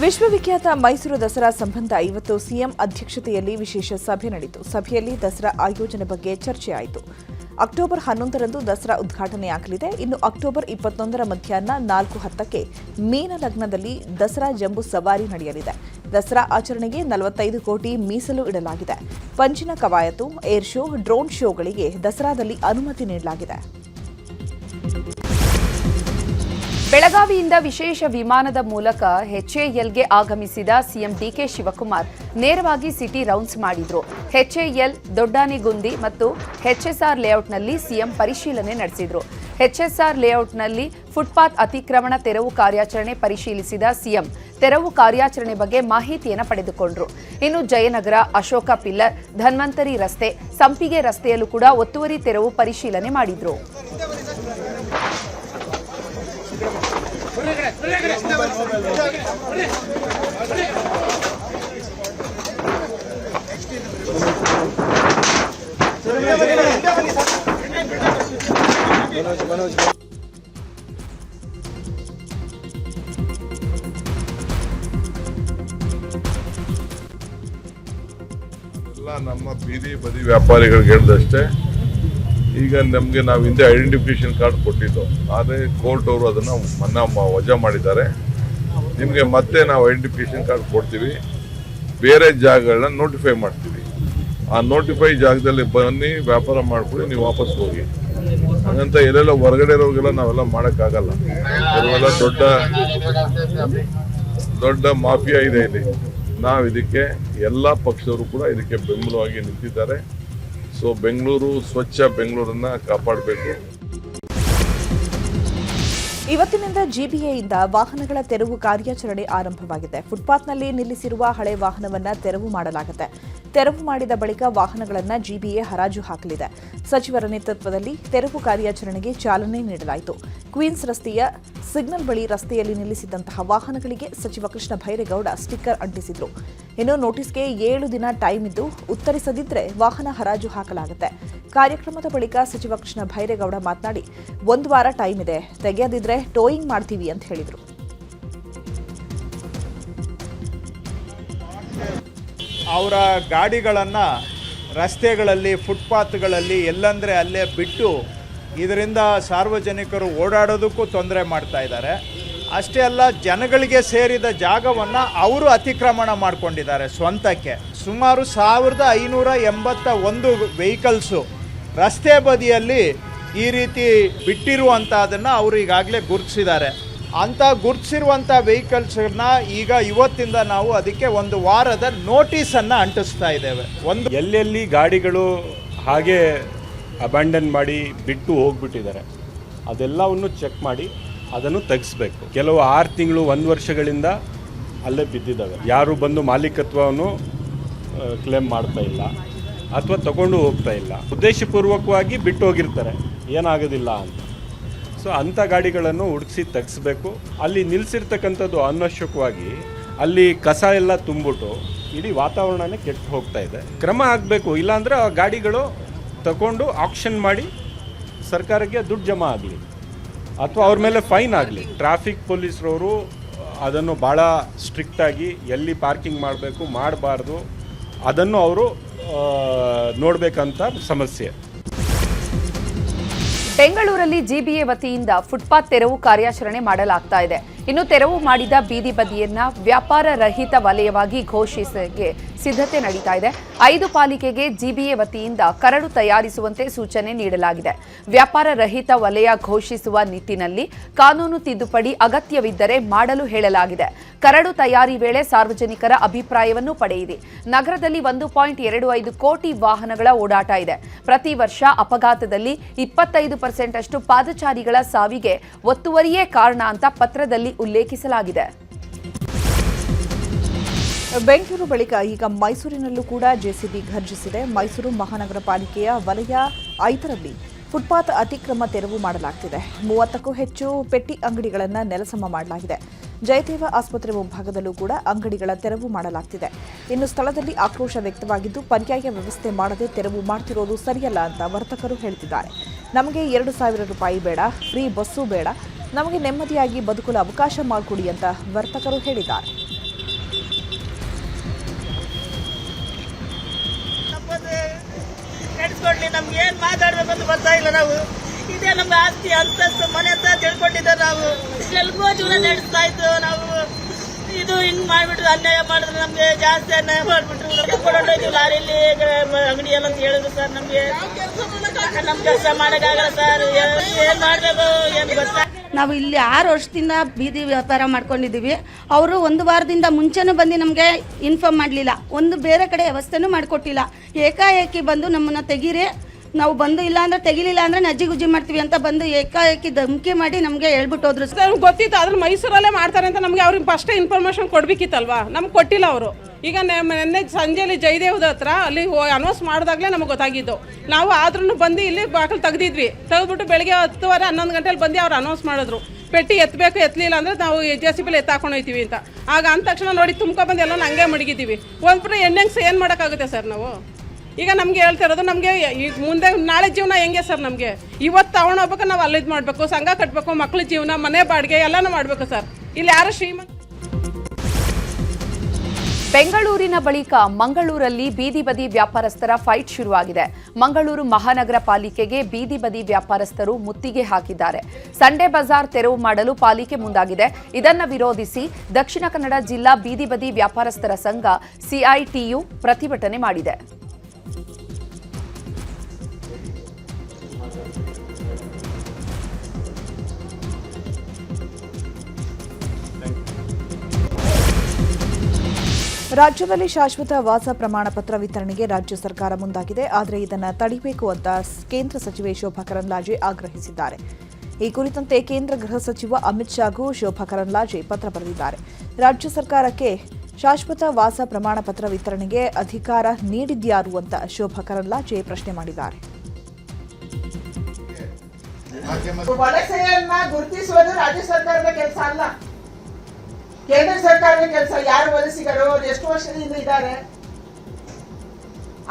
ವಿಶ್ವವಿಖ್ಯಾತ ಮೈಸೂರು ದಸರಾ ಸಂಬಂಧ ಇವತ್ತು ಸಿಎಂ ಅಧ್ಯಕ್ಷತೆಯಲ್ಲಿ ವಿಶೇಷ ಸಭೆ ನಡೆಯಿತು. ಸಭೆಯಲ್ಲಿ ದಸರಾ ಆಯೋಜನೆ ಬಗ್ಗೆ ಚರ್ಚೆಯಾಯಿತು. ಅಕ್ಟೋಬರ್ 11ರಂದು ದಸರಾ ಉದ್ಘಾಟನೆಯಾಗಲಿದೆ. ಇನ್ನು ಅಕ್ಟೋಬರ್ 21ರ ಮಧ್ಯಾಹ್ನ 4:10ಕ್ಕೆ ಮೀನಲಗ್ನದಲ್ಲಿ ದಸರಾ ಜಂಬೂ ಸವಾರಿ ನಡೆಯಲಿದೆ. ದಸರಾ ಆಚರಣೆಗೆ 45 ಕೋಟಿ ಮೀಸಲು ಇಡಲಾಗಿದೆ. ಪಂಚಿನ ಕವಾಯತು, ಏರ್ ಶೋ, ಡ್ರೋನ್ ಶೋಗಳಿಗೆ ದಸರಾದಲ್ಲಿ ಅನುಮತಿ ನೀಡಲಾಗಿದೆ. ಬೆಳಗಾವಿಯಿಂದ ವಿಶೇಷ ವಿಮಾನದ ಮೂಲಕ ಎಚ್ಎಎಲ್ಗೆ ಆಗಮಿಸಿದ ಸಿಎಂ ಡಿಕೆ ಶಿವಕುಮಾರ್ ನೇರವಾಗಿ ಸಿಟಿ ರೌಂಡ್ಸ್ ಮಾಡಿದ್ರು. ಎಚ್ಎಎಲ್ ದೊಡ್ಡಾನೆಗುಂದಿ ಮತ್ತು ಎಚ್ಎಸ್ಆರ್ ಲೇಔಟ್ನಲ್ಲಿ ಸಿಎಂ ಪರಿಶೀಲನೆ ನಡೆಸಿದ್ರು. ಎಚ್ಎಸ್ಆರ್ ಲೇಔಟ್ನಲ್ಲಿ ಫುಟ್ಪಾತ್ ಅತಿಕ್ರಮಣ ತೆರವು ಕಾರ್ಯಾಚರಣೆ ಪರಿಶೀಲಿಸಿದ ಸಿಎಂ ತೆರವು ಕಾರ್ಯಾಚರಣೆ ಬಗ್ಗೆ ಮಾಹಿತಿಯನ್ನು ಪಡೆದುಕೊಂಡ್ರು. ಇನ್ನು ಜಯನಗರ, ಅಶೋಕ ಪಿಲ್ಲರ್, ಧನ್ವಂತರಿ ರಸ್ತೆ, ಸಂಪಿಗೆ ರಸ್ತೆಯಲ್ಲೂ ಕೂಡ ಒತ್ತುವರಿ ತೆರವು ಪರಿಶೀಲನೆ ಮಾಡಿದ್ರು. ನಮ್ಮ ಬೀದಿ ಬದಿ ವ್ಯಾಪಾರಿಗಳಿಗೆ ಹೇಳಿದಷ್ಟೇ. ಈಗ ನಮಗೆ ನಾವು ಹಿಂದೆ ಐಡೆಂಟಿಫಿಕೇಶನ್ ಕಾರ್ಡ್ ಕೊಟ್ಟಿದ್ದು, ಆದರೆ ಕೋರ್ಟ್ ಅವರು ಅದನ್ನು ವಜಾ ಮಾಡಿದ್ದಾರೆ. ನಿಮಗೆ ಮತ್ತೆ ನಾವು ಐಡೆಂಟಿಫಿಕೇಶನ್ ಕಾರ್ಡ್ ಕೊಡ್ತೀವಿ, ಬೇರೆ ಜಾಗಗಳನ್ನ ನೋಟಿಫೈ ಮಾಡ್ತೀವಿ. ಆ ನೋಟಿಫೈ ಜಾಗದಲ್ಲಿ ಬನ್ನಿ, ವ್ಯಾಪಾರ ಮಾಡ್ಕೊಳ್ಳಿ, ನೀವು ವಾಪಸ್ ಹೋಗಿ. ಹಾಗಂತ ಎಲ್ಲೆಲ್ಲ ಹೊರಗಡೆ ಇರೋರಿಗೆಲ್ಲ ನಾವೆಲ್ಲ ಮಾಡೋಕ್ಕಾಗಲ್ಲ. ಕೆಲವೆಲ್ಲ ದೊಡ್ಡ ಮಾಫಿಯಾ ಇದೆ ಇಲ್ಲಿ. ನಾವು ಇದಕ್ಕೆ ಎಲ್ಲ ಪಕ್ಷದವರು ಕೂಡ ಇದಕ್ಕೆ ಬೆಂಬಲವಾಗಿ ನಿಂತಿದ್ದಾರೆ. ಸೊ ಬೆಂಗಳೂರು ಸ್ವಚ್ಛ ಬೆಂಗಳೂರನ್ನ ಕಾಪಾಡಬೇಕು. ಇವತ್ತಿನಿಂದ ಜಿಬಿಎಯಿಂದ ವಾಹನಗಳ ತೆರವು ಕಾರ್ಯಾಚರಣೆ ಆರಂಭವಾಗಿದೆ. ಫುಟ್ಪಾತ್ನಲ್ಲಿ ನಿಲ್ಲಿಸಿರುವ ಹಳೆ ವಾಹನವನ್ನು ತೆರವು ಮಾಡಲಾಗುತ್ತೆ. ತೆರವು ಮಾಡಿದ ಬಳಿಕ ವಾಹನಗಳನ್ನು ಜಿಬಿಎ ಹರಾಜು ಹಾಕಲಿದೆ. ಸಚಿವರ ನೇತೃತ್ವದಲ್ಲಿ ತೆರವು ಕಾರ್ಯಾಚರಣೆಗೆ ಚಾಲನೆ ನೀಡಲಾಯಿತು. ಕ್ವೀನ್ಸ್ ರಸ್ತೆಯ ಸಿಗ್ನಲ್ ಬಳಿ ರಸ್ತೆಯಲ್ಲಿ ನಿಲ್ಲಿಸಿದಂತಹ ವಾಹನಗಳಿಗೆ ಸಚಿವ ಕೃಷ್ಣ ಬೈರೇಗೌಡ ಸ್ಟಿಕ್ಕರ್ ಅಂಟಿಸಿದ್ರು. ಇನ್ನು ನೋಟಿಸ್ಗೆ 7 ದಿನ ಟೈಮ್ ಇದ್ದು ಉತ್ತರಿಸದಿದ್ದರೆ ವಾಹನ ಹರಾಜು ಹಾಕಲಾಗುತ್ತೆ. ಕಾರ್ಯಕ್ರಮದ ಬಳಿಕ ಸಚಿವ ಕೃಷ್ಣ ಬೈರೇಗೌಡ ಮಾತನಾಡಿ, 1 ವಾರ ಟೈಮ್ ಇದೆ, ತೆಗೆಯದಿದ್ರೆ ಟೋಯಿಂಗ್ ಮಾಡ್ತೀವಿ ಅಂತ ಹೇಳಿದರು. ಅವರ ಗಾಡಿಗಳನ್ನು ರಸ್ತೆಗಳಲ್ಲಿ, ಫುಟ್ಪಾತ್ಗಳಲ್ಲಿ ಎಲ್ಲಂದರೆ ಅಲ್ಲೇ ಬಿಟ್ಟು ಇದರಿಂದ ಸಾರ್ವಜನಿಕರು ಓಡಾಡೋದಕ್ಕೂ ತೊಂದರೆ ಮಾಡ್ತಾ ಇದ್ದಾರೆ. ಅಷ್ಟೇ ಅಲ್ಲ, ಜನಗಳಿಗೆ ಸೇರಿದ ಜಾಗವನ್ನು ಅವರು ಅತಿಕ್ರಮಣ ಮಾಡಿಕೊಂಡಿದ್ದಾರೆ ಸ್ವಂತಕ್ಕೆ. ಸುಮಾರು 1581 ವೆಹಿಕಲ್ಸು ರಸ್ತೆ ಬದಿಯಲ್ಲಿ ಈ ರೀತಿ ಬಿಟ್ಟಿರುವಂಥದ್ದನ್ನು ಅವರು ಈಗಾಗಲೇ ಗುರುತಿಸಿದ್ದಾರೆ. ಅಂಥ ಗುರುತಿಸಿರುವಂಥ ವೆಹಿಕಲ್ಸನ್ನ ಈಗ ಇವತ್ತಿಂದ ನಾವು ಅದಕ್ಕೆ 1 ವಾರದ ನೋಟಿಸನ್ನು ಅಂಟಿಸ್ತಾ ಇದ್ದೇವೆ. ಎಲ್ಲೆಲ್ಲಿ ಗಾಡಿಗಳು ಹಾಗೆ ಅಬ್ಯಾಂಡನ್ ಮಾಡಿ ಬಿಟ್ಟು ಹೋಗ್ಬಿಟ್ಟಿದ್ದಾರೆ ಅದೆಲ್ಲವನ್ನು ಚೆಕ್ ಮಾಡಿ ಅದನ್ನು ತೆಗೆಸಬೇಕು. ಕೆಲವು 6 ತಿಂಗಳು 1 ವರ್ಷಗಳಿಂದ ಅಲ್ಲೇ ಬಿದ್ದಿದ್ದಾವೆ. ಯಾರು ಬಂದು ಮಾಲೀಕತ್ವವನ್ನು ಕ್ಲೇಮ್ ಮಾಡ್ತಾ ಇಲ್ಲ ಅಥವಾ ತಗೊಂಡು ಹೋಗ್ತಾ ಇಲ್ಲ. ಉದ್ದೇಶಪೂರ್ವಕವಾಗಿ ಬಿಟ್ಟು ಹೋಗಿರ್ತಾರೆ, ಏನಾಗೋದಿಲ್ಲ ಅಂತ. ಸೊ ಅಂಥ ಗಾಡಿಗಳನ್ನು ಹುಡುಕಿಸಿ ತೆಗೆಸಬೇಕು. ಅಲ್ಲಿ ನಿಲ್ಲಿಸಿರ್ತಕ್ಕಂಥದ್ದು ಅನವಶ್ಯಕವಾಗಿ ಅಲ್ಲಿ ಕಸ ಎಲ್ಲ ತುಂಬಿಟ್ಟು ಇಡೀ ವಾತಾವರಣನೇ ಕೆಟ್ಟು ಹೋಗ್ತಾ ಇದೆ. ಕ್ರಮ ಆಗಬೇಕು. ಇಲ್ಲಾಂದರೆ ಆ ಗಾಡಿಗಳು ತಗೊಂಡು ಆಕ್ಷನ್ ಮಾಡಿ ಸರ್ಕಾರಕ್ಕೆ ದುಡ್ಡು ಜಮಾ ಆಗಲಿ ಅಥವಾ ಅವ್ರ ಮೇಲೆ ಫೈನ್ ಆಗಲಿ. ಟ್ರಾಫಿಕ್ ಪೊಲೀಸರವರು ಅದನ್ನು ಭಾಳ ಸ್ಟ್ರಿಕ್ಟಾಗಿ ಎಲ್ಲಿ ಪಾರ್ಕಿಂಗ್ ಮಾಡಬೇಕು ಮಾಡಬಾರ್ದು ಅದನ್ನು ಅವರು ನೋಡಬೇಕಂತ ಸಮಸ್ಯೆ. ಬೆಂಗಳೂರಲ್ಲಿ ಜಿಬಿಎ ವತಿಯಿಂದ ಫುಟ್ಪಾತ್ ತೆರವು ಕಾರ್ಯಾಚರಣೆ ಮಾಡಲಾಗ್ತಾ ಇದೆ. ಇನ್ನು ತೆರವು ಮಾಡಿದ ಬೀದಿ ಬದಿಯನ್ನ ವ್ಯಾಪಾರ ರಹಿತ ವಲಯವಾಗಿ ಘೋಷಿಸಕ್ಕೆ ಸಿದ್ಧತೆ ನಡೀತಾ ಇದೆ. 5 ಪಾಲಿಕೆಗೆ ಜಿಬಿಎ ವತಿಯಿಂದ ಕರಡು ತಯಾರಿಸುವಂತೆ ಸೂಚನೆ ನೀಡಲಾಗಿದೆ. ವ್ಯಾಪಾರ ರಹಿತ ವಲಯ ಘೋಷಿಸುವ ನಿಟ್ಟಿನಲ್ಲಿ ಕಾನೂನು ತಿದ್ದುಪಡಿ ಅಗತ್ಯವಿದ್ದರೆ ಮಾಡಲು ಹೇಳಲಾಗಿದೆ. ಕರಡು ತಯಾರಿ ವೇಳೆ ಸಾರ್ವಜನಿಕರ ಅಭಿಪ್ರಾಯವನ್ನು ಪಡೆಯಿರಿ. ನಗರದಲ್ಲಿ 1.25 ಕೋಟಿ ವಾಹನಗಳ ಓಡಾಟ ಇದೆ. ಪ್ರತಿ ವರ್ಷ ಅಪಘಾತದಲ್ಲಿ 25% ಅಷ್ಟು ಪಾದಚಾರಿಗಳ ಸಾವಿಗೆ ಒತ್ತುವರಿಯೇ ಕಾರಣ ಅಂತ ಪತ್ರದಲ್ಲಿ ಉಲ್ಲೇಖಿಸಲಾಗಿದೆ. ಬೆಂಗಳೂರು ಬಳಿಕ ಈಗ ಮೈಸೂರಿನಲ್ಲೂ ಕೂಡ ಜೆಸಿಬಿ ಘರ್ಜಿಸಿದೆ. ಮೈಸೂರು ಮಹಾನಗರ ಪಾಲಿಕೆಯ ವಲಯ 5ರಲ್ಲಿ ಫುಟ್ಪಾತ್ ಅತಿಕ್ರಮ ತೆರವು ಮಾಡಲಾಗ್ತಿದೆ. 30ಕ್ಕೂ ಹೆಚ್ಚು ಪೆಟ್ಟಿ ಅಂಗಡಿಗಳನ್ನು ನೆಲಸಮ ಮಾಡಲಾಗಿದೆ. ಜಯದೇವ ಆಸ್ಪತ್ರೆ ಮುಂಭಾಗದಲ್ಲೂ ಕೂಡ ಅಂಗಡಿಗಳ ತೆರವು ಮಾಡಲಾಗ್ತಿದೆ. ಇನ್ನು ಸ್ಥಳದಲ್ಲಿ ಆಕ್ರೋಶ ವ್ಯಕ್ತವಾಗಿದ್ದು ಪರ್ಯಾಯ ವ್ಯವಸ್ಥೆ ಮಾಡದೆ ತೆರವು ಮಾಡ್ತಿರೋದು ಸರಿಯಲ್ಲ ಅಂತ ವರ್ತಕರು ಹೇಳ್ತಿದ್ದಾರೆ. ನಮಗೆ 2,000 ರೂಪಾಯಿ ಬೇಡ, ಫ್ರೀ ಬಸ್ಸು ಬೇಡ, ನಮಗೆ ನೆಮ್ಮದಿಯಾಗಿ ಬದುಕಲು ಅವಕಾಶ ಮಾಡಿಕೊಡಿ ಅಂತ ವರ್ತಕರು ಹೇಳಿದ್ದಾರೆ. ನಡೆಸ್ಕೊಡ್ಲಿ. ನಮ್ಗೆ ಏನ್ ಮಾತಾಡ್ಬೇಕು ಅಂತ ಗೊತ್ತಾಗಿಲ್ಲ. ನಾವು ಇದೇ ನಮ್ಮ ಆಸ್ತಿ ಅಂತಸ್ತು ಮನೆ ಅಂತ ತಿಳ್ಕೊಂಡಿದ್ದೆ. ನಾವು ಎಲ್ಗೋ ಜೀವನ ನಡೆಸ್ತಾ ಇದ್ದು. ನಾವು ಇದು ಹಿಂಗ್ ಮಾಡ್ಬಿಟ್ರು, ಅನ್ಯಾಯ ಮಾಡಿದ್ರೆ ನಮ್ಗೆ ಜಾಸ್ತಿ ಅನ್ಯಾಯ ಮಾಡ್ಬಿಟ್ರು. ಕೊಡೋದಿಲ್ಲ ಲಾರಿಲಿ ಅಂಗಡಿಯಲ್ಲಿ ಅಂತ ಹೇಳಿದ್ರು ಸರ್. ನಮ್ಗೆ ನಮ್ ಕೆಲಸ ಮಾಡಕ್ಕಾಗಲ್ಲ ಸರ್. ಏನ್ ಮಾಡ್ಬೇಕು ಏನ್ ಗೊತ್ತಾ. ನಾವು ಇಲ್ಲಿ 6 ವರ್ಷದಿಂದ ಬೀದಿ ವ್ಯಾಪಾರ ಮಾಡ್ಕೊಂಡಿದ್ದೀವಿ. ಅವರು 1 ವಾರದಿಂದ ಮುಂಚೆನೂ ಬಂದು ನಮಗೆ ಇನ್ಫಾರ್ಮ್ ಮಾಡಲಿಲ್ಲ. ಒಂದು ಬೇರೆ ಕಡೆ ವ್ಯವಸ್ಥೆನೂ ಮಾಡಿಕೊಟ್ಟಿಲ್ಲ. ಏಕಾಏಕಿ ಬಂದು ನಮ್ಮನ್ನು ತೆಗೀರಿ, ನಾವು ಬಂದು ಇಲ್ಲ ಅಂದ್ರೆ ತೆಗಿಲಿಲ್ಲ ಅಂದ್ರೆ ನಜ್ಜಿ ಗುಜ್ಜಿ ಮಾಡ್ತೀವಿ ಅಂತ ಬಂದು ಏಕಾಏಕಿ ಧಮಕಿ ಮಾಡಿ ನಮಗೆ ಹೇಳ್ಬಿಟ್ಟು ಹೋದ್ರು. ನಮ್ಗೆ ಗೊತ್ತಿತ್ತು, ಆದ್ರೆ ಮೈಸೂರಲ್ಲೇ ಮಾಡ್ತಾರೆ ಅಂತ ನಮಗೆ ಅವ್ರಿಗೆ ಫಸ್ಟ್ ಇನ್ಫಾರ್ಮೇಶನ್ ಕೊಡ್ಬೇಕಿತ್ತಲ್ವಾ, ನಮ್ಗೆ ಕೊಟ್ಟಿಲ್ಲ ಅವರು. ಈಗ ನೆನ್ನೆ ಸಂಜೆಯಲ್ಲಿ ಜಯದೇವ್ದ ಹತ್ರ ಅಲ್ಲಿ ಅನೌನ್ಸ್ ಮಾಡಿದಾಗಲೇ ನಮಗೆ ಗೊತ್ತಾಗಿದ್ದು. ನಾವು ಆದ್ರೂ ಬಂದು ಇಲ್ಲಿ ಬಾಕಲು ತೆಗ್ದಿದ್ವಿ. ತೆಗೆದ್ಬಿಟ್ಟು ಬೆಳಗ್ಗೆ 10:30 11 ಗಂಟೆಲಿ ಬಂದು ಅವ್ರು ಅನೌನ್ಸ್ ಮಾಡಿದ್ರು, ಪೆಟ್ಟಿ ಎತ್ತಬೇಕು, ಎತ್ತಲಿಲ್ಲ ಅಂದ್ರೆ ನಾವು JCB ಎತ್ತಾಕೊಂಡು ಹೋಗ್ತೀವಿ ಅಂತ. ಆಗ ಅಂದ ತಕ್ಷಣ ನೋಡಿ ಬಂದು ಎಲ್ಲ ಹಂಗೆ ಮಡಗಿದ್ದೀವಿ. ಒಂದ್ಬಿಟ್ಟು ಹೆಣ್ಣಂಗ್ಸ್ ಏನು ಮಾಡೋಕ್ಕಾಗುತ್ತೆ ಸರ್ ನಾವು? ಈಗ ನಮ್ಗೆ ಹೇಳ್ತಾ ಇರೋದು, ನಮಗೆ ಈಗ ಮುಂದೆ ನಾಳೆ ಜೀವನ ಹೆಂಗೆ ಸರ್? ನಮಗೆ ಇವತ್ತು ತಗೊಂಡೋಗ್ಬೇಕು, ನಾವು ಅಲ್ಲಿದ್ದು ಮಾಡಬೇಕು, ಸಂಘ ಕಟ್ಟಬೇಕು, ಮಕ್ಳ ಜೀವನ, ಮನೆ ಬಾಡಿಗೆ ಎಲ್ಲನೂ ಮಾಡಬೇಕು ಸರ್. ಇಲ್ಲಿ ಯಾರು ಶ್ರೀಮಂತ. ಬೆಂಗಳೂರಿನ ಬಳಿಕ ಮಂಗಳೂರಲ್ಲಿ ಬೀದಿ ಬದಿ ವ್ಯಾಪಾರಸ್ಥರ ಫೈಟ್ ಶುರುವಾಗಿದೆ. ಮಂಗಳೂರು ಮಹಾನಗರ ಪಾಲಿಕೆಗೆ ಬೀದಿ ಬದಿ ವ್ಯಾಪಾರಸ್ಥರು ಮುತ್ತಿಗೆ ಹಾಕಿದ್ದಾರೆ. ಸಂಡೇ ಬಜಾರ್ ತೆರವು ಮಾಡಲು ಪಾಲಿಕೆ ಮುಂದಾಗಿದೆ. ಇದನ್ನು ವಿರೋಧಿಸಿ ದಕ್ಷಿಣ ಕನ್ನಡ ಜಿಲ್ಲಾ ಬೀದಿ ಬದಿ ವ್ಯಾಪಾರಸ್ಥರ ಸಂಘ CITU ಪ್ರತಿಭಟನೆ ಮಾಡಿದೆ. ರಾಜ್ಯದಲ್ಲಿ ಶಾಶ್ವತ ವಾಸ ಪ್ರಮಾಣ ಪತ್ರ ವಿತರಣೆಗೆ ರಾಜ್ಯ ಸರ್ಕಾರ ಮುಂದಾಗಿದೆ. ಆದರೆ ಇದನ್ನು ತಡಿಬೇಕು ಅಂತ ಕೇಂದ್ರ ಸಚಿವೆ ಶೋಭಾ ಕರಂದ್ಲಾಜೆ ಆಗ್ರಹಿಸಿದ್ದಾರೆ. ಈ ಕುರಿತಂತೆ ಕೇಂದ್ರ ಗೃಹ ಸಚಿವ ಅಮಿತ್ ಶಾಗೂ ಶೋಭಾ ಕರಂದ್ಲಾಜೆ ಪತ್ರ ಬರೆದಿದ್ದಾರೆ. ರಾಜ್ಯ ಸರ್ಕಾರಕ್ಕೆ ಶಾಶ್ವತ ವಾಸ ಪ್ರಮಾಣ ಪತ್ರ ವಿತರಣೆಗೆ ಅಧಿಕಾರ ನೀಡಿದ್ಯಾರು ಅಂತ ಶೋಭಾ ಕರಂದ್ಲಾಜೆ ಪ್ರಶ್ನೆ ಮಾಡಿದ್ದಾರೆ. ವಲಸೆಯನ್ನ ಗುರುತಿಸುವುದು ರಾಜ್ಯ ಸರ್ಕಾರದ ಕೆಲಸ ಅಲ್ಲ, ಕೇಂದ್ರ ಸರ್ಕಾರದ ಕೆಲಸ. ಯಾರು ವಲಸಿಗರು, ಎಷ್ಟು ವರ್ಷದಿಂದ ಇದ್ದಾರೆ,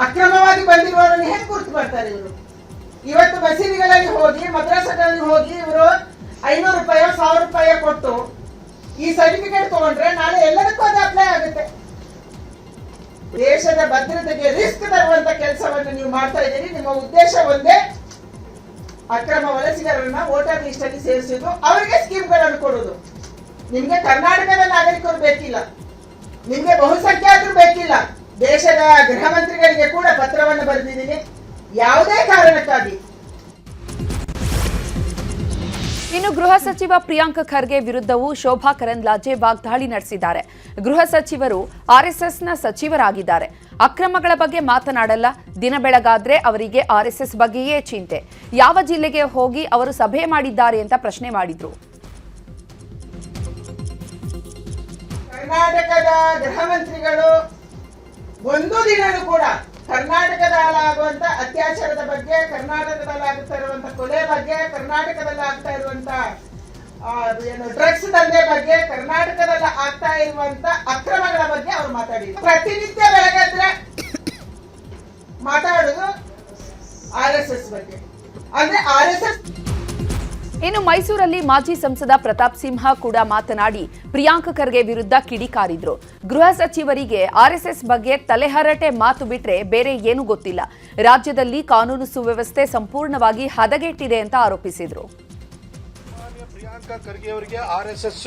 ಅಕ್ರಮವಾಗಿ ಬಂದಿರುವವರನ್ನು ಹೇಗೆ ಗುರುತು ಮಾಡ್ತಾರೆ ಇವರು? ಇವತ್ತು ಮಸೀದಿಗಳಲ್ಲಿ ಹೋಗಿ, ಮದ್ರಸಾಗಳಲ್ಲಿ ಹೋಗಿ ಇವರು 500 ರೂಪಾಯಿ 1000 ರೂಪಾಯಿ ಕೊಟ್ಟು ಈ ಸರ್ಟಿಫಿಕೇಟ್ ತಗೊಂಡ್ರೆ ನಾಳೆ ಎಲ್ಲದಕ್ಕೂ ಅದು ಅಪ್ಲೈ ಆಗುತ್ತೆ. ದೇಶದ ಭದ್ರತೆಗೆ ರಿಸ್ಕ್ ತರುವಂತ ಕೆಲಸವನ್ನು ನೀವು ಮಾಡ್ತಾ ಇದ್ದೀರಿ. ನಿಮ್ಮ ಉದ್ದೇಶ ಒಂದೇ, ಅಕ್ರಮ ವಲಸಿಗರನ್ನ ವೋಟರ್ ಲಿಸ್ಟ್ ಅಲ್ಲಿ ಸೇರಿಸುವುದು, ಅವರಿಗೆ ಸ್ಕೀಮ್ಗಳನ್ನು ಕೊಡುವುದು. ನಿಮ್ಗೆ ಕರ್ನಾಟಕದ ನಾಗರಿಕರು ಬೇಕಿಲ್ಲ, ನಿಮ್ಗೆ ಬಹುಸಂಖ್ಯಾತರು ಬೇಕಿಲ್ಲ. ದೇಶದ ಗೃಹ ಮಂತ್ರಿಗಳಿಗೆ ಕೂಡ ಪತ್ರವನ್ನು ಬರೆದಿದ್ದೀನಿ. ಯಾವುದೇ ಕಾರಣಕ್ಕಾಗಿ ಇನ್ನು ಗೃಹ ಸಚಿವ ಪ್ರಿಯಾಂಕ್ ಖರ್ಗೆ ವಿರುದ್ಧವೂ ಶೋಭಾ ಕರಂದ್ಲಾಜೆ ವಾಗ್ದಾಳಿ ನಡೆಸಿದ್ದಾರೆ. ಗೃಹ ಸಚಿವರು RSSನ ಸಚಿವರಾಗಿದ್ದಾರೆ. ಅಕ್ರಮಗಳ ಬಗ್ಗೆ ಮಾತನಾಡಲ್ಲ. ದಿನ ಬೆಳಗಾದ್ರೆ ಅವರಿಗೆ RSS ಬಗ್ಗೆಯೇ ಚಿಂತೆ. ಯಾವ ಜಿಲ್ಲೆಗೆ ಹೋಗಿ ಅವರು ಸಭೆ ಮಾಡಿದ್ದಾರೆ ಅಂತ ಪ್ರಶ್ನೆ ಮಾಡಿದ್ರು. ಕರ್ನಾಟಕದ ಗೃಹ ಮಂತ್ರಿಗಳು ಒಂದು ದಿನನೂ ಕೂಡ ಕರ್ನಾಟಕದಲ್ಲಾಗುವಂತ ಅತ್ಯಾಚಾರದ ಬಗ್ಗೆ, ಕರ್ನಾಟಕದಲ್ಲಿ ಆಗ್ತಾ ಇರುವಂತ ಕೊಲೆ ಬಗ್ಗೆ, ಕರ್ನಾಟಕದಲ್ಲಿ ಆಗ್ತಾ ಇರುವಂತ ಡ್ರಗ್ಸ್ ದಂಧೆ ಬಗ್ಗೆ, ಕರ್ನಾಟಕದಲ್ಲಿ ಆಗ್ತಾ ಇರುವಂತ ಅಕ್ರಮಗಳ ಬಗ್ಗೆ ಅವರು ಮಾತಾಡಿದ್ರು. ಪ್ರತಿನಿತ್ಯ ಬೆಳಗ್ಗೆ ಮಾತಾಡುದು RSS ಬಗ್ಗೆ. ಅಂದ್ರೆ RSS. ಇನ್ನು ಮೈಸೂರಲ್ಲಿ ಮಾಜಿ ಸಂಸದ ಪ್ರತಾಪ್ ಸಿಂಹ ಕೂಡ ಮಾತನಾಡಿ ಪ್ರಿಯಾಂಕ್ ಖರ್ಗೆ ವಿರುದ್ಧ ಕಿಡಿಕಾರಿದ್ರು. ಗೃಹ ಸಚಿವರಿಗೆ RSS ಬಗ್ಗೆ ತಲೆಹರಟೆ ಮಾತು ಬಿಟ್ರೆ ಬೇರೆ ಏನೂ ಗೊತ್ತಿಲ್ಲ. ರಾಜ್ಯದಲ್ಲಿ ಕಾನೂನು ಸುವ್ಯವಸ್ಥೆ ಸಂಪೂರ್ಣವಾಗಿ ಹದಗೆಟ್ಟಿದೆ ಅಂತ ಆರೋಪಿಸಿದ್ರು. ಪ್ರಿಯಾಂಕ್ ಖರ್ಗೆ ಅವರಿಗೆ RSS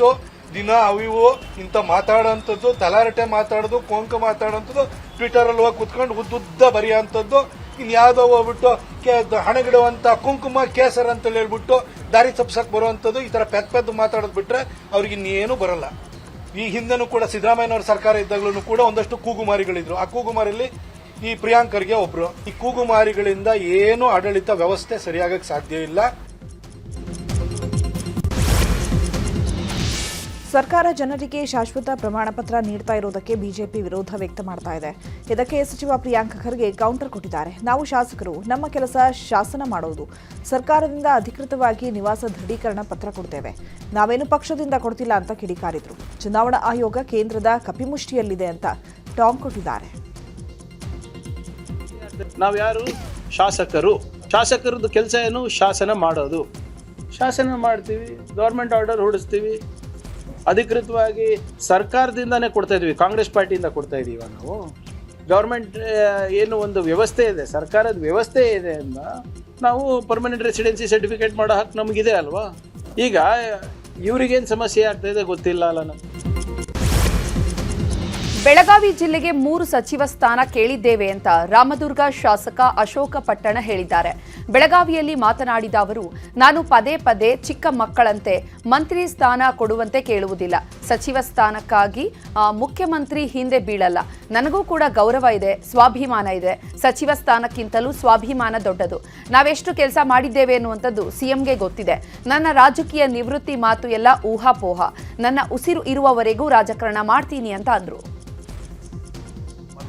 ದಿನ ಅವಿವು ಇಂತ ಮಾತಾಡೋಂಥದ್ದು, ತಲಾರಟೆ ಮಾತಾಡೋದು, ಕೊಂಕ ಮಾತಾಡೋಂಥದ್ದು, ಟ್ವಿಟರ್ ಅಲ್ಲಿ ಹೋಗಿ ಕುತ್ಕೊಂಡು ಉದ್ದುದ್ದ ಬರೆಯೋಂಥದ್ದು, ಇನ್ಯಾವುದೋ ಹೋಗ್ಬಿಟ್ಟು ಹಣಗಿಡುವಂತ ಕುಂಕುಮ ಕೇಸರ್ ಅಂತ ಹೇಳ್ಬಿಟ್ಟು ದಾರಿ ತಪ್ಸಕ್ ಬರುವಂತದ್ದು, ಈ ತರ ಪೆದ್ದು ಮಾತಾಡೋದು ಬಿಟ್ರೆ ಅವ್ರಿಗೆ ಇನ್ನೇನು ಬರಲ್ಲ. ಈ ಹಿಂದೆನೂ ಕೂಡ ಸಿದ್ದರಾಮಯ್ಯನವರ ಸರ್ಕಾರ ಇದ್ದಾಗಲೂ ಕೂಡ ಒಂದಷ್ಟು ಕೂಗುಮಾರಿಗಳಿದ್ರು. ಆ ಕೂಗುಮಾರಿಯಲ್ಲಿ ಈ ಪ್ರಿಯಾಂಕ್ ಖರ್ಗೆ ಒಬ್ರು. ಈ ಕೂಗುಮಾರಿಗಳಿಂದ ಏನು ಆಡಳಿತ ವ್ಯವಸ್ಥೆ ಸರಿಯಾಗಕ್ಕೆ ಸಾಧ್ಯ ಇಲ್ಲ. ಸರ್ಕಾರ ಜನರಿಗೆ ಶಾಶ್ವತ ಪ್ರಮಾಣ ಪತ್ರ ನೀಡ್ತಾ ಇರೋದಕ್ಕೆ ಬಿಜೆಪಿ ವಿರೋಧ ವ್ಯಕ್ತ ಮಾಡ್ತಾ ಇದೆ. ಇದಕ್ಕೆ ಸಚಿವ ಪ್ರಿಯಾಂಕ್ ಖರ್ಗೆ ಕೌಂಟರ್ ಕೊಟ್ಟಿದ್ದಾರೆ. ನಾವು ಶಾಸಕರು, ನಮ್ಮ ಕೆಲಸ ಶಾಸನ ಮಾಡೋದು. ಸರ್ಕಾರದಿಂದ ಅಧಿಕೃತವಾಗಿ ನಿವಾಸ ದೃಢೀಕರಣ ಪತ್ರ ಕೊಡ್ತೇವೆ. ನಾವೇನು ಪಕ್ಷದಿಂದ ಕೊಡ್ತಿಲ್ಲ ಅಂತ ಕಿಡಿಕಾರಿದ್ರು. ಚುನಾವಣಾ ಆಯೋಗ ಕೇಂದ್ರದ ಕಪಿಮುಷ್ಟಿಯಲ್ಲಿದೆ ಅಂತ ಟಾಂಗ್ ಕೊಟ್ಟಿದ್ದಾರೆ. ನಾವ್ಯಾರು? ಶಾಸಕರದ್ದು ಕೆಲಸ ಏನು? ಶಾಸನ ಮಾಡೋದು. ಶಾಸನ ಮಾಡ್ತೀವಿ, ಗೌರ್ಮೆಂಟ್ ಆರ್ಡರ್ ಹೊಡಿಸ್ತೀವಿ. ಅಧಿಕೃತವಾಗಿ ಸರ್ಕಾರದಿಂದಾನೇ ಕೊಡ್ತಾ ಇದೀವಿ, ಕಾಂಗ್ರೆಸ್ ಪಾರ್ಟಿಯಿಂದ ಕೊಡ್ತಾ ಇದೀವ ನಾವು? ಗೌರ್ಮೆಂಟ್ ಏನು ಒಂದು ವ್ಯವಸ್ಥೆ ಇದೆ, ಸರ್ಕಾರದ ವ್ಯವಸ್ಥೆ ಇದೆ ಅಂತ ನಾವು ಪರ್ಮನೆಂಟ್ ರೆಸಿಡೆನ್ಸಿ ಸರ್ಟಿಫಿಕೇಟ್ ಮಾಡೋ ಹಕ್ಕು ನಮಗಿದೆ ಅಲ್ವಾ. ಈಗ ಇವರಿಗೇನು ಸಮಸ್ಯೆ ಆಗ್ತಾಯಿದೆ ಗೊತ್ತಿಲ್ಲ ಅಲ್ಲ ನಮ್ಗೆ. ಬೆಳಗಾವಿ ಜಿಲ್ಲೆಗೆ 3 ಸಚಿವ ಸ್ಥಾನ ಕೇಳಿದ್ದೇವೆ ಅಂತ ರಾಮದುರ್ಗ ಶಾಸಕ ಅಶೋಕ ಪಟ್ಟಣ ಹೇಳಿದ್ದಾರೆ. ಬೆಳಗಾವಿಯಲ್ಲಿ ಮಾತನಾಡಿದ ಅವರು, ನಾನು ಪದೇ ಪದೇ ಚಿಕ್ಕ ಮಕ್ಕಳಂತೆ ಮಂತ್ರಿ ಸ್ಥಾನ ಕೊಡುವಂತೆ ಕೇಳುವುದಿಲ್ಲ. ಸಚಿವ ಸ್ಥಾನಕ್ಕಾಗಿ ಮುಖ್ಯಮಂತ್ರಿ ಹಿಂದೆ ಬೀಳಲ್ಲ. ನನಗೂ ಕೂಡ ಗೌರವ ಇದೆ, ಸ್ವಾಭಿಮಾನ ಇದೆ. ಸಚಿವ ಸ್ಥಾನಕ್ಕಿಂತಲೂ ಸ್ವಾಭಿಮಾನ ದೊಡ್ಡದು. ನಾವೆಷ್ಟು ಕೆಲಸ ಮಾಡಿದ್ದೇವೆ ಎನ್ನುವಂಥದ್ದು ಸಿಎಂಗೆ ಗೊತ್ತಿದೆ. ನನ್ನ ರಾಜಕೀಯ ನಿವೃತ್ತಿ ಮಾತು ಎಲ್ಲ ಊಹಾಪೋಹ. ನನ್ನ ಉಸಿರು ಇರುವವರೆಗೂ ರಾಜಕಾರಣ ಮಾಡ್ತೀನಿ ಅಂತ ಅಂದರು.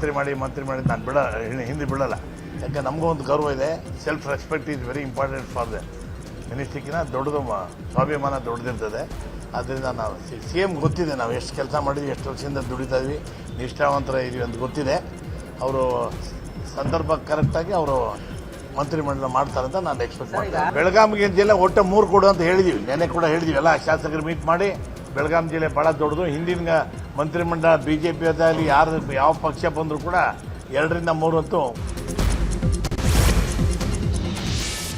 ಮಂತ್ರಿ ಮಾಡಿ ನಾನು ಹಿಂದೆ ಬಿಡಲ್ಲ. ಯಾಕೆ ನಮಗೂ ಒಂದು ಗೌರವ ಇದೆ. Self respect is very important for the ಮಿನಿಸ್ಟ್ರಿಗಿನ ದೊಡ್ಡದು ಸ್ವಾಭಿಮಾನ ದೊಡ್ಡದಿರ್ತದೆ. ಆದ್ದರಿಂದ ನಾವು ಸಿ ಎಮ್ ಗೊತ್ತಿದೆ ನಾವು ಎಷ್ಟು ಕೆಲಸ ಮಾಡಿದ್ವಿ, ಎಷ್ಟು ವರ್ಷದಿಂದ ದುಡಿತಾ ಇದ್ವಿ, ನಿಷ್ಠಾವಂತರ ಇದೀವಿ ಅಂತ ಗೊತ್ತಿದೆ. ಅವರು ಸಂದರ್ಭ ಕರೆಕ್ಟಾಗಿ ಅವರು ಮಂತ್ರಿಮಂಡಲ ಮಾಡ್ತಾರೆ ಅಂತ ನಾನು ಎಕ್ಸ್ಪೆಕ್ಟ್ ಮಾಡ್ತೀನಿ. ಬೆಳಗಾವಿಗೆ ಜಿಲ್ಲೆ ಒಟ್ಟು 3 ಕೊಡು ಅಂತ ಹೇಳಿದೀವಿ. ನೆನ್ನೆ ಕೂಡ ಹೇಳಿದೀವಿ, ಎಲ್ಲ ಶಾಸಕರು ಮೀಟ್ ಮಾಡಿ. ಬೆಳಗಾವಿ ಜಿಲ್ಲೆ ಭಾಳ ದೊಡ್ಡದು. ಹಿಂದಿನ ಮಂತ್ರಿಮಂಡಲ BJP ಅದಾಗಲಿ ಯಾವ ಪಕ್ಷ ಬಂದರೂ ಕೂಡ 2 ರಿಂದ 3 ಅಂತೂ.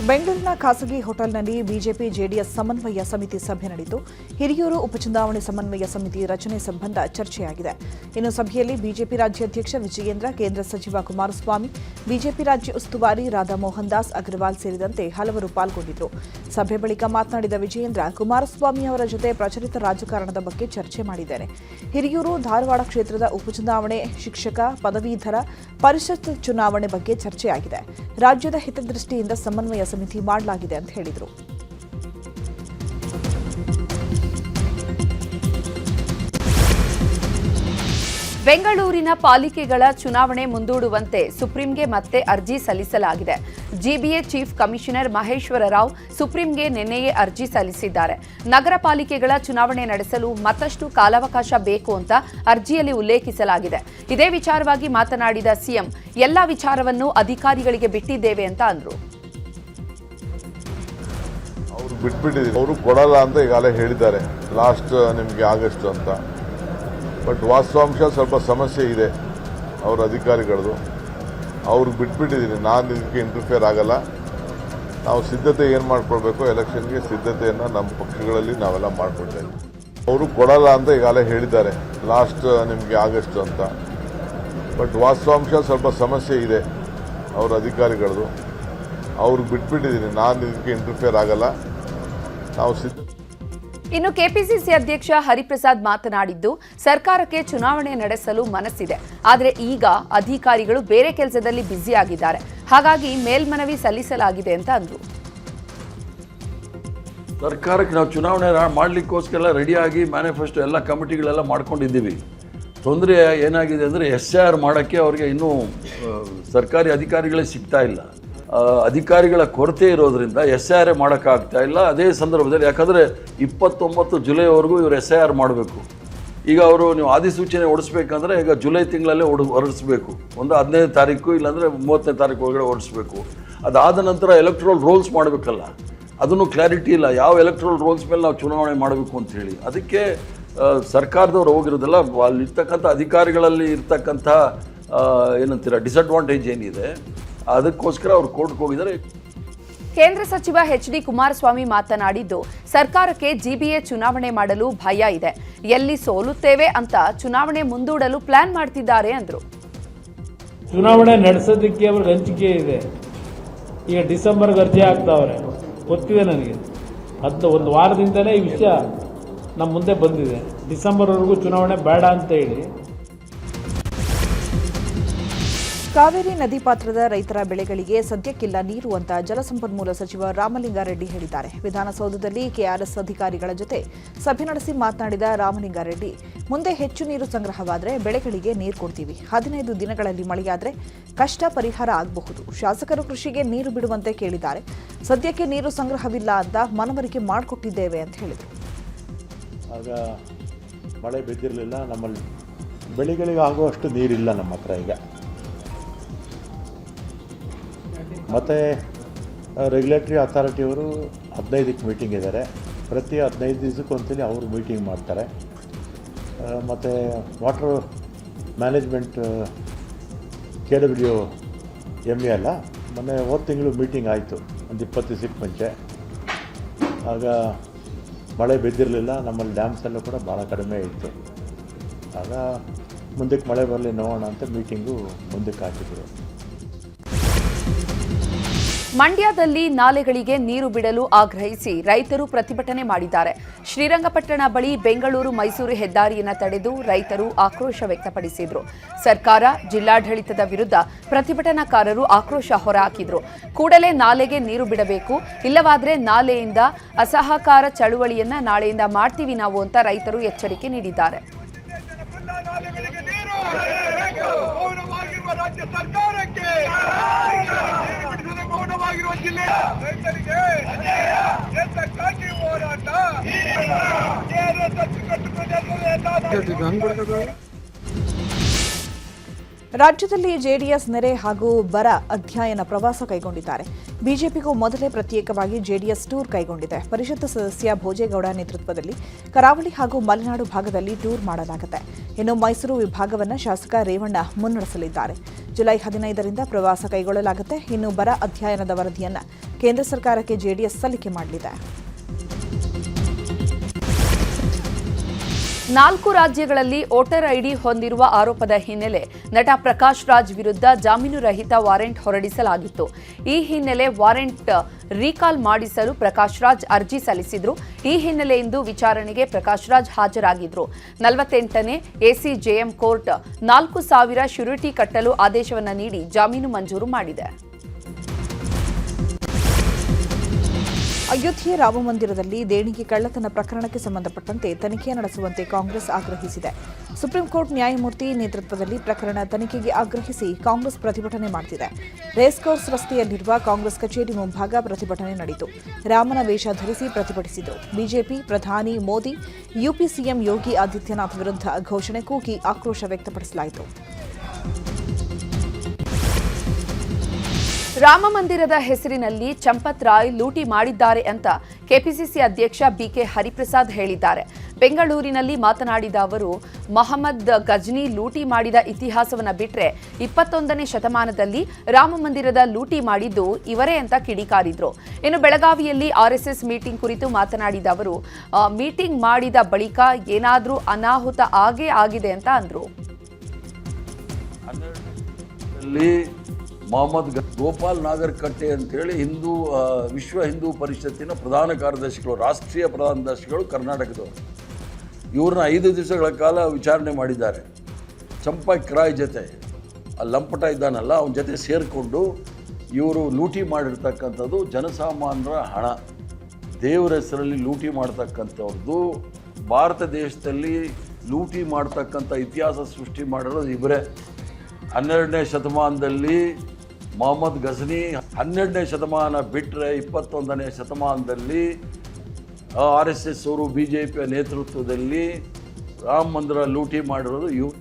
ಬೆಂಗಳೂರಿನ ಖಾಸಗಿ ಹೋಟೆಲ್ನಲ್ಲಿ ಬಿಜೆಪಿ ಜೆಡಿಎಸ್ ಸಮನ್ವಯ ಸಮಿತಿ ಸಭೆ ನಡೆಯಿತು. ಹಿರಿಯೂರು ಉಪಚುನಾವಣೆ ಸಮನ್ವಯ ಸಮಿತಿ ರಚನೆ ಸಂಬಂಧ ಚರ್ಚೆಯಾಗಿದೆ. ಇನ್ನು ಸಭೆಯಲ್ಲಿ ಬಿಜೆಪಿ ರಾಜ್ಯಾಧ್ಯಕ್ಷ ವಿಜಯೇಂದ್ರ, ಕೇಂದ್ರ ಸಚಿವ ಕುಮಾರಸ್ವಾಮಿ, ಬಿಜೆಪಿ ರಾಜ್ಯ ಉಸ್ತುವಾರಿ ರಾಧಾ ಮೋಹನ್ ದಾಸ್ ಅಗ್ರವಾಲ್ ಸೇರಿದಂತೆ ಹಲವರು ಪಾಲ್ಗೊಂಡಿದ್ದರು. ಸಭೆ ಬಳಿಕ ಮಾತನಾಡಿದ ವಿಜಯೇಂದ್ರ, ಕುಮಾರಸ್ವಾಮಿ ಅವರ ಜೊತೆ ಪ್ರಚಲಿತ ರಾಜಕಾರಣದ ಬಗ್ಗೆ ಚರ್ಚೆ ಮಾಡಿದ್ದೇನೆ. ಹಿರಿಯೂರು, ಧಾರವಾಡ ಕ್ಷೇತ್ರದ ಉಪಚುನಾವಣೆ, ಶಿಕ್ಷಕ, ಪದವೀಧರ, ಪರಿಷತ್ ಚುನಾವಣೆ ಬಗ್ಗೆ ಚರ್ಚೆಯಾಗಿದೆ. ರಾಜ್ಯದ ಹಿತದೃಷ್ಟಿಯಿಂದ ಸಮನ್ವಯ ಸಮಿತಿ ಮಾಡಲಾಗಿದೆ ಅಂತ ಹೇಳಿದರು. ಬೆಂಗಳೂರಿನ ಪಾಲಿಕೆಗಳ ಚುನಾವಣೆ ಮುಂದೂಡುವಂತೆ ಸುಪ್ರೀಂಗೆ ಮತ್ತೆ ಅರ್ಜಿ ಸಲ್ಲಿಸಲಾಗಿದೆ. GBA chief commissioner Maheshwara Rao ಸುಪ್ರೀಂಗೆ ನಿನ್ನೆಯೇ ಅರ್ಜಿ ಸಲ್ಲಿಸಿದ್ದಾರೆ. ನಗರ ಪಾಲಿಕೆಗಳ ಚುನಾವಣೆ ನಡೆಸಲು ಮತ್ತಷ್ಟು ಕಾಲಾವಕಾಶ ಬೇಕು ಅಂತ ಅರ್ಜಿಯಲ್ಲಿ ಉಲ್ಲೇಖಿಸಲಾಗಿದೆ. ಇದೇ ವಿಚಾರವಾಗಿ ಮಾತನಾಡಿದ ಸಿಎಂ, ಎಲ್ಲ ವಿಚಾರವನ್ನು ಅಧಿಕಾರಿಗಳಿಗೆ ಬಿಟ್ಟಿದ್ದೇವೆ ಅಂತ ಅಂದರು. ಅವರು ಬಿಟ್ಬಿಟ್ಟಿದ್ದೀವಿ, ಅವರು ಕೊಡಲ್ಲ ಅಂತ ಈಗಾಗಲೇ ಹೇಳಿದ್ದಾರೆ, ಲಾಸ್ಟ್ ನಿಮಗೆ ಆಗಸ್ಟ್ ಅಂತ. ಬಟ್ ವಾಸ್ತವಾಂಶ ಸ್ವಲ್ಪ ಸಮಸ್ಯೆ ಇದೆ ಅವರ ಅಧಿಕಾರಿಗಳದು. ಅವ್ರಿಗೆ ಬಿಟ್ಬಿಟ್ಟಿದ್ದೀನಿ, ನಾನು ಇದಕ್ಕೆ ಇಂಟರ್ಫಿಯರ್ ಆಗಲ್ಲ. ನಾವು ಸಿದ್ಧತೆ ಏನು ಮಾಡ್ಕೊಳ್ಬೇಕು, ಎಲೆಕ್ಷನ್ಗೆ ಸಿದ್ಧತೆಯನ್ನು ನಮ್ಮ ಪಕ್ಷಗಳಲ್ಲಿ ನಾವೆಲ್ಲ ಮಾಡ್ಕೊಳ್ತಾ ಇದ್ದೀವಿ. ಅವರು ಕೊಡಲ್ಲ ಅಂತ ಈಗಾಗಲೇ ಹೇಳಿದ್ದಾರೆ, ಲಾಸ್ಟ್ ನಿಮಗೆ ಆಗಸ್ಟ್ ಅಂತ. ಬಟ್ ವಾಸ್ತವಾಂಶ ಸ್ವಲ್ಪ ಸಮಸ್ಯೆ ಇದೆ ಅವರ ಅಧಿಕಾರಿಗಳದು. ಅವ್ರಿಗೆ ಬಿಟ್ಬಿಟ್ಟಿದ್ದೀನಿ, ನಾನು ಇದಕ್ಕೆ ಇಂಟರ್ಫಿಯರ್ ಆಗಲ್ಲ. ನಾವು ಇನ್ನು ಕೆಪಿಸಿಸಿ ಅಧ್ಯಕ್ಷ ಹರಿಪ್ರಸಾದ್ ಮಾತನಾಡಿದ್ದು, ಸರ್ಕಾರಕ್ಕೆ ಚುನಾವಣೆ ನಡೆಸಲು ಮನಸ್ಸಿದೆ, ಆದರೆ ಈಗ ಅಧಿಕಾರಿಗಳು ಬೇರೆ ಕೆಲಸದಲ್ಲಿ ಬ್ಯುಸಿಯಾಗಿದ್ದಾರೆ, ಹಾಗಾಗಿ ಮೇಲ್ಮನವಿ ಸಲ್ಲಿಸಲಾಗಿದೆ ಅಂತ ಅಂದರು. ಸರ್ಕಾರಕ್ಕೆ ನಾವು ಚುನಾವಣೆ ಮಾಡಲಿಕ್ಕೋಸ್ಕರ ರೆಡಿಯಾಗಿ ಮ್ಯಾನಿಫೆಸ್ಟೋ ಎಲ್ಲ ಕಮಿಟಿಗಳೆಲ್ಲ ಮಾಡ್ಕೊಂಡಿದ್ದೀವಿ. ತೊಂದರೆ ಏನಾಗಿದೆ ಅಂದರೆ SIR ಮಾಡೋಕ್ಕೆ ಅವ್ರಿಗೆ ಇನ್ನೂ ಸರ್ಕಾರಿ ಅಧಿಕಾರಿಗಳೇ ಸಿಗ್ತಾ ಇಲ್ಲ. ಅಧಿಕಾರಿಗಳ ಕೊರತೆ ಇರೋದ್ರಿಂದ SIR ಮಾಡೋಕ್ಕಾಗ್ತಾ ಇಲ್ಲ. ಅದೇ ಸಂದರ್ಭದಲ್ಲಿ ಯಾಕಂದರೆ 29 ಜುಲೈವರೆಗೂ ಇವರು SIR ಮಾಡಬೇಕು. ಈಗ ಅವರು ನೀವು ಅಧಿಸೂಚನೆ ಹೊಡಿಸ್ಬೇಕಂದ್ರೆ ಈಗ ಜುಲೈ ತಿಂಗಳಲ್ಲೇ ಹೊರಡಿಸ್ಬೇಕು. ಒಂದು 15ನೇ ತಾರೀಕು ಇಲ್ಲಾಂದರೆ 30ನೇ ತಾರೀಕು ಒಳಗಡೆ ಹೊರಡಿಸ್ಬೇಕು. ಅದಾದ ನಂತರ ಎಲೆಕ್ಟ್ರಲ್ ರೋಲ್ಸ್ ಮಾಡಬೇಕಲ್ಲ, ಅದನ್ನು ಕ್ಲಾರಿಟಿ ಇಲ್ಲ, ಯಾವ ಎಲೆಕ್ಟ್ರಲ್ ರೋಲ್ಸ್ ಮೇಲೆ ನಾವು ಚುನಾವಣೆ ಮಾಡಬೇಕು ಅಂತ ಹೇಳಿ. ಅದಕ್ಕೆ ಸರ್ಕಾರದವ್ರು ಹೋಗಿರೋದಲ್ಲ, ಅಲ್ಲಿರ್ತಕ್ಕಂಥ ಅಧಿಕಾರಿಗಳಲ್ಲಿ ಇರ್ತಕ್ಕಂಥ ಏನಂತೀರ ಡಿಸಡ್ವಾಂಟೇಜ್ ಏನಿದೆ, ಅದಕ್ಕೋಸ್ಕರ ಅವ್ರು ಕೋರ್ಟ್ಗೆ ಹೋಗಿದ್ದಾರೆ. ಕೇಂದ್ರ ಸಚಿವ HD ಕುಮಾರಸ್ವಾಮಿ ಮಾತನಾಡಿದ್ದು, ಸರ್ಕಾರಕ್ಕೆ ಜಿಬಿಎ ಚುನಾವಣೆ ಮಾಡಲು ಭಯ ಇದೆ, ಎಲ್ಲಿ ಸೋಲುತ್ತೇವೆ ಅಂತ ಚುನಾವಣೆ ಮುಂದೂಡಲು ಪ್ಲಾನ್ ಮಾಡ್ತಿದ್ದಾರೆ ಅಂದರು. ಚುನಾವಣೆ ನಡೆಸೋದಕ್ಕೆ ಅವ್ರಿಗೆ ಹಂಚಿಕೆ ಇದೆ. ಈಗ ಡಿಸೆಂಬರ್ಗೆ ಅರ್ಜಿ ಆಗ್ತಾವ್ರೆ, ಗೊತ್ತಿದೆ ನನಗೆ. ಒಂದು ವಾರದಿಂದಲೇ ಈ ವಿಷಯ ನಮ್ಮ ಮುಂದೆ ಬಂದಿದೆ. ಡಿಸೆಂಬರ್ವರೆಗೂ ಚುನಾವಣೆ ಬೇಡ ಅಂತ ಹೇಳಿ. ಕಾವೇರಿ ನದಿ ಪಾತ್ರದ ರೈತರ ಬೆಳೆಗಳಿಗೆ ಸದ್ಯಕ್ಕಿಲ್ಲ ನೀರು ಅಂತ ಜಲಸಂಪನ್ಮೂಲ ಸಚಿವ ರಾಮಲಿಂಗಾರೆಡ್ಡಿ ಹೇಳಿದ್ದಾರೆ. ವಿಧಾನಸೌಧದಲ್ಲಿ ಕೆಆರ್ಎಸ್ ಅಧಿಕಾರಿಗಳ ಜೊತೆ ಸಭೆ ನಡೆಸಿ ಮಾತನಾಡಿದ ರಾಮಲಿಂಗಾರೆಡ್ಡಿ, ಮುಂದೆ ಹೆಚ್ಚು ನೀರು ಸಂಗ್ರಹವಾದರೆ ಬೆಳೆಗಳಿಗೆ ನೀರು ಕೊಡ್ತೀವಿ. 15 ದಿನಗಳಲ್ಲಿ ಮಳೆಯಾದರೆ ಕಷ್ಟ ಪರಿಹಾರ ಆಗಬಹುದು. ಶಾಸಕರು ಕೃಷಿಗೆ ನೀರು ಬಿಡುವಂತೆ ಕೇಳಿದ್ದಾರೆ. ಸದ್ಯಕ್ಕೆ ನೀರು ಸಂಗ್ರಹವಿಲ್ಲ ಅಂತ ಮನವರಿಕೆ ಮಾಡಿಕೊಟ್ಟಿದ್ದೇವೆ ಅಂತ ಹೇಳಿದರು. ಆಗ ಮಳೆ ಬಿದ್ದಿರಲಿಲ್ಲ, ನಮ್ಮಲ್ಲಿ ಬೆಳೆಗಳಿಗೆ ಆಗುವಷ್ಟು ನೀರಿಲ್ಲ ನಮ್ಮ ಹತ್ರ ಈಗ. ಮತ್ತು ರೆಗ್ಯುಲೇಟರಿ ಅಥಾರಿಟಿಯವರು 15ಕ್ಕೆ ಮೀಟಿಂಗ್ ಇದ್ದಾರೆ. ಪ್ರತಿ 15 ದಿವಸಕ್ಕೊಂದ್ಸಲಿ ಅವರು ಮೀಟಿಂಗ್ ಮಾಡ್ತಾರೆ. ಮತ್ತು ವಾಟರ್ ಮ್ಯಾನೇಜ್ಮೆಂಟ್ KWME ಅಲ್ಲ, ಮೊನ್ನೆ ಹೋದ ತಿಂಗಳು ಮೀಟಿಂಗ್ ಆಯಿತು ಒಂದು 20 ದಿವಸಕ್ಕೆ ಮುಂಚೆ. ಆಗ ಮಳೆ ಬಿದ್ದಿರಲಿಲ್ಲ, ನಮ್ಮಲ್ಲಿ ಡ್ಯಾಮ್ಸ್ ಎಲ್ಲ ಕೂಡ ಭಾಳ ಕಡಿಮೆ ಇತ್ತು. ಆಗ ಮುಂದಕ್ಕೆ ಮಳೆ ಬರಲಿ ನೋಡೋಣ ಅಂತ ಮೀಟಿಂಗು ಮುಂದಕ್ಕೆ ಹಾಕಿದ್ರು. ಮಂಡ್ಯದಲ್ಲಿ ನಾಲೆಗಳಿಗೆ ನೀರು ಬಿಡಲು ಆಗ್ರಹಿಸಿ ರೈತರು ಪ್ರತಿಭಟನೆ ಮಾಡಿದ್ದಾರೆ. ಶ್ರೀರಂಗಪಟ್ಟಣ ಬಳಿ ಬೆಂಗಳೂರು ಮೈಸೂರು ಹೆದ್ದಾರಿಯನ್ನು ತಡೆದು ರೈತರು ಆಕ್ರೋಶ ವ್ಯಕ್ತಪಡಿಸಿದರು. ಸರ್ಕಾರ, ಜಿಲ್ಲಾಡಳಿತದ ವಿರುದ್ಧ ಪ್ರತಿಭಟನಾಕಾರರು ಆಕ್ರೋಶ ಹೊರಹಾಕಿದ್ರು. ಕೂಡಲೇ ನಾಲೆಗೆ ನೀರು ಬಿಡಬೇಕು, ಇಲ್ಲವಾದರೆ ನಾಲೆಯಿಂದ ಅಸಹಕಾರ ಚಳುವಳಿಯನ್ನ ನಾಳೆಯಿಂದ ಮಾಡ್ತೀವಿ ನಾವು ಅಂತ ರೈತರು ಎಚ್ಚರಿಕೆ ನೀಡಿದ್ದಾರೆ. ರಾಜ್ಯದಲ್ಲಿ ಜೆಡಿಎಸ್ ನೆರೆ ಹಾಗೂ ಬರ ಅಧ್ಯಯನ ಪ್ರವಾಸ ಕೈಗೊಂಡಿದ್ದಾರೆ. ಬಿಜೆಪಿಗೂ ಮೊದಲೇ ಪ್ರತ್ಯೇಕವಾಗಿ ಜೆಡಿಎಸ್ ಟೂರ್ ಕೈಗೊಂಡಿದೆ. ಪರಿಷತ್ ಸದಸ್ಯ ಭೋಜೇಗೌಡ ನೇತೃತ್ವದಲ್ಲಿ ಕರಾವಳಿ ಹಾಗೂ ಮಲೆನಾಡು ಭಾಗದಲ್ಲಿ ಟೂರ್ ಮಾಡಲಾಗುತ್ತೆ. ಇನ್ನು ಮೈಸೂರು ವಿಭಾಗವನ್ನು ಶಾಸಕ ರೇವಣ್ಣ ಮುನ್ನಡೆಸಲಿದ್ದಾರೆ. ಜುಲೈ 15ರಿಂದ ಪ್ರವಾಸ ಕೈಗೊಳ್ಳಲಾಗುತ್ತೆ. ಇನ್ನು ಬರ ಅಧ್ಯಯನದ ವರದಿಯನ್ನು ಕೇಂದ್ರ ಸರ್ಕಾರಕ್ಕೆ ಜೆಡಿಎಸ್ ಸಲ್ಲಿಕೆ ಮಾಡಲಿದೆ. 4 ರಾಜ್ಯಗಳಲ್ಲಿ ವೋಟರ್ ಐಡಿ ಹೊಂದಿರುವ ಆರೋಪದ ಹಿನ್ನೆಲೆ ನಟ ಪ್ರಕಾಶ್ ರಾಜ್ ವಿರುದ್ಧ ಜಾಮೀನು ರಹಿತ ವಾರೆಂಟ್ ಹೊರಡಿಸಲಾಗಿತ್ತು. ಈ ಹಿನ್ನೆಲೆ ವಾರೆಂಟ್ ರೀಕಾಲ್ ಮಾಡಿಸಲು ಪ್ರಕಾಶ್ ರಾಜ್ ಅರ್ಜಿ ಸಲ್ಲಿಸಿದ್ರು. ಈ ಹಿನ್ನೆಲೆಯಿಂದ ವಿಚಾರಣೆಗೆ Prakash Raj ಹಾಜರಾಗಿದ್ರು. 48ನೇ ACJM court 4,000 surety ಕಟ್ಟಲು ಆದೇಶವನ್ನು ನೀಡಿ ಜಾಮೀನು ಮಂಜೂರು ಮಾಡಿದೆ. ಅಯೋಧ್ಯೆ ರಾಮಮಂದಿರದಲ್ಲಿ ದೇಣಿಗೆ ಕಳ್ಳತನ ಪ್ರಕರಣಕ್ಕೆ ಸಂಬಂಧಪಟ್ಟಂತೆ ತನಿಖೆ ನಡೆಸುವಂತೆ ಕಾಂಗ್ರೆಸ್ ಆಗ್ರಹಿಸಿದೆ. ಸುಪ್ರೀಂ ಕೋರ್ಟ್ ನ್ಯಾಯಮೂರ್ತಿ ನೇತೃತ್ವದಲ್ಲಿ ಪ್ರಕರಣ ತನಿಖೆಗೆ ಆಗ್ರಹಿಸಿ ಕಾಂಗ್ರೆಸ್ ಪ್ರತಿಭಟನೆ ಮಾಡುತ್ತಿದೆ. ರೇಸ್ಕೋರ್ಸ್ ರಸ್ತೆಯಲ್ಲಿರುವ ಕಾಂಗ್ರೆಸ್ ಕಚೇರಿ ಮುಂಭಾಗ ಪ್ರತಿಭಟನೆ ನಡೆಯಿತು. ರಾಮನ ವೇಷ ಧರಿಸಿ ಪ್ರತಿಭಟಿಸಿದರು. ಬಿಜೆಪಿ ಪ್ರಧಾನಿ ಮೋದಿ, ಯುಪಿ ಸಿಎಂ ಯೋಗಿ ಆದಿತ್ಯನಾಥ್ ವಿರುದ್ಧ ಘೋಷಣೆ ಕೂಗಿ ಆಕ್ರೋಶ ವ್ಯಕ್ತಪಡಿಸಲಾಯಿತು. ರಾಮ ಮಂದಿರದ ಹೆಸರಿನಲ್ಲಿ ಚಂಪತ್ ರಾಯ್ ಲೂಟಿ ಮಾಡಿದ್ದಾರೆ ಅಂತ ಕೆಪಿಸಿಸಿ ಅಧ್ಯಕ್ಷ ಬಿಕೆ ಹರಿಪ್ರಸಾದ್ ಹೇಳಿದ್ದಾರೆ. ಬೆಂಗಳೂರಿನಲ್ಲಿ ಮಾತನಾಡಿದ ಅವರು, ಮೊಹಮ್ಮದ್ ಗಜ್ನಿ ಲೂಟಿ ಮಾಡಿದ ಇತಿಹಾಸವನ್ನು ಬಿಟ್ಟರೆ 21ನೇ ಶತಮಾನದಲ್ಲಿ ರಾಮ ಮಂದಿರದ ಲೂಟಿ ಮಾಡಿದ್ದು ಇವರೇ ಅಂತ ಕಿಡಿಕಾರಿದ್ರು. ಇನ್ನು ಬೆಳಗಾವಿಯಲ್ಲಿ ಆರ್ಎಸ್ಎಸ್ ಮೀಟಿಂಗ್ ಕುರಿತು ಮಾತನಾಡಿದ ಅವರು, ಮೀಟಿಂಗ್ ಮಾಡಿದ ಬಳಿಕ ಏನಾದರೂ ಅನಾಹುತ ಆಗೇ ಆಗಿದೆ ಅಂತ ಅಂದ್ರು. ಮೊಹಮ್ಮದ್ ಗೋಪಾಲ್ ನಾಗರ್ಕಟ್ಟೆ ಅಂತೇಳಿ ವಿಶ್ವ ಹಿಂದೂ ಪರಿಷತ್ತಿನ ಪ್ರಧಾನ ಕಾರ್ಯದರ್ಶಿಗಳು, ರಾಷ್ಟ್ರೀಯ ಪ್ರಧಾನದರ್ಶಿಗಳು ಕರ್ನಾಟಕದವರು. ಇವ್ರನ್ನ 5 ದಿವಸಗಳ ಕಾಲ ವಿಚಾರಣೆ ಮಾಡಿದ್ದಾರೆ. ಚಂಪಕ್ ರಾಯ್ ಜೊತೆ ಆ ಲಂಪಟ ಇದ್ದಾನಲ್ಲ, ಅವನ ಜೊತೆ ಸೇರಿಕೊಂಡು ಇವರು ಲೂಟಿ ಮಾಡಿರ್ತಕ್ಕಂಥದ್ದು ಜನಸಾಮಾನ್ಯರ ಹಣ, ದೇವರ ಹೆಸರಲ್ಲಿ ಲೂಟಿ ಮಾಡ್ತಕ್ಕಂಥವ್ರದ್ದು. ಭಾರತ ದೇಶದಲ್ಲಿ ಲೂಟಿ ಮಾಡ್ತಕ್ಕಂಥ ಇತಿಹಾಸ ಸೃಷ್ಟಿ ಮಾಡಿರೋದು ಇವರೇ. 12ನೇ ಶತಮಾನದಲ್ಲಿ ಮೊಹಮ್ಮದ್ ಗಜ್ನಿ, 12ನೇ ಶತಮಾನ ಬಿಟ್ಟರೆ 21ನೇ ಶತಮಾನದಲ್ಲಿ RSS ಅವರು BJPಯ ನೇತೃತ್ವದಲ್ಲಿ ರಾಮ ಮಂದಿರ ಲೂಟಿ ಮಾಡಿರೋದು ಇವರು.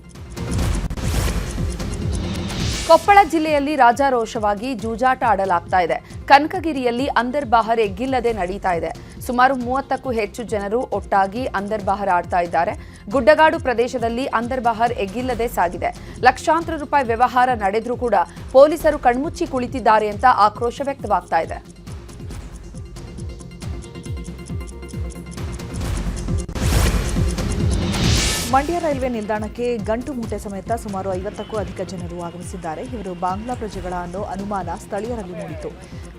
ಕೊಪ್ಪಳ ಜಿಲ್ಲೆಯಲ್ಲಿ ರಾಜಾರೋಷವಾಗಿ ಜೂಜಾಟ ಆಡಲಾಗ್ತಾ ಇದೆ. ಕನಕಗಿರಿಯಲ್ಲಿ ಅಂದರ್ ಬಾಹರ್ ಎಗ್ಗಿಲ್ಲದೆ ನಡೀತಾ ಇದೆ. ಸುಮಾರು 30ಕ್ಕೂ ಹೆಚ್ಚು ಜನರು ಒಟ್ಟಾಗಿ ಅಂದರ್ ಬಾಹರ್ ಆಡ್ತಾ ಇದ್ದಾರೆ. ಗುಡ್ಡಗಾಡು ಪ್ರದೇಶದಲ್ಲಿ ಅಂದರ್ ಬಾಹರ್ ಎಗ್ಗಿಲ್ಲದೆ ಸಾಗಿದೆ. ಲಕ್ಷಾಂತರ ರೂಪಾಯಿ ವ್ಯವಹಾರ ನಡೆದ್ರೂ ಕೂಡ ಪೊಲೀಸರು ಕಣ್ಮುಚ್ಚಿ ಕುಳಿತಿದ್ದಾರೆ ಅಂತ ಆಕ್ರೋಶ ವ್ಯಕ್ತವಾಗ್ತಾ ಇದೆ. ಮಂಡ್ಯ ರೈಲ್ವೆ ನಿಲ್ದಾಣಕ್ಕೆ ಗಂಟು ಮೂಟೆ ಸಮೇತ ಸುಮಾರು 50ಕ್ಕೂ ಅಧಿಕ ಜನರು ಆಗಮಿಸಿದ್ದಾರೆ. ಇವರು ಬಾಂಗ್ಲಾ ಪ್ರಜೆಗಳ ಅನ್ನೋ ಅನುಮಾನ ಸ್ಥಳೀಯರಲ್ಲಿ ಮೂಡಿತು.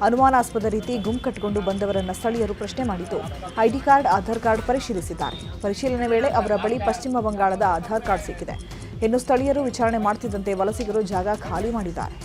ಅನುಮಾನಾಸ್ಪದ ರೀತಿ ಗುಂಪು ಕಟ್ಟಿಕೊಂಡು ಬಂದವರನ್ನ ಸ್ಥಳೀಯರು ಪ್ರಶ್ನೆ ಮಾಡಿದ್ದು, ಐಡಿ ಕಾರ್ಡ್, ಆಧಾರ್ ಕಾರ್ಡ್ ಪರಿಶೀಲಿಸಿದ್ದಾರೆ. ಪರಿಶೀಲನೆ ವೇಳೆ ಅವರ ಬಳಿ ಪಶ್ಚಿಮ ಬಂಗಾಳದ ಆಧಾರ್ ಕಾರ್ಡ್ ಸಿಕ್ಕಿದೆ. ಇನ್ನು ಸ್ಥಳೀಯರು ವಿಚಾರಣೆ ಮಾಡುತ್ತಿದ್ದಂತೆ ವಲಸಿಗರು ಜಾಗ ಖಾಲಿ ಮಾಡಿದ್ದಾರೆ.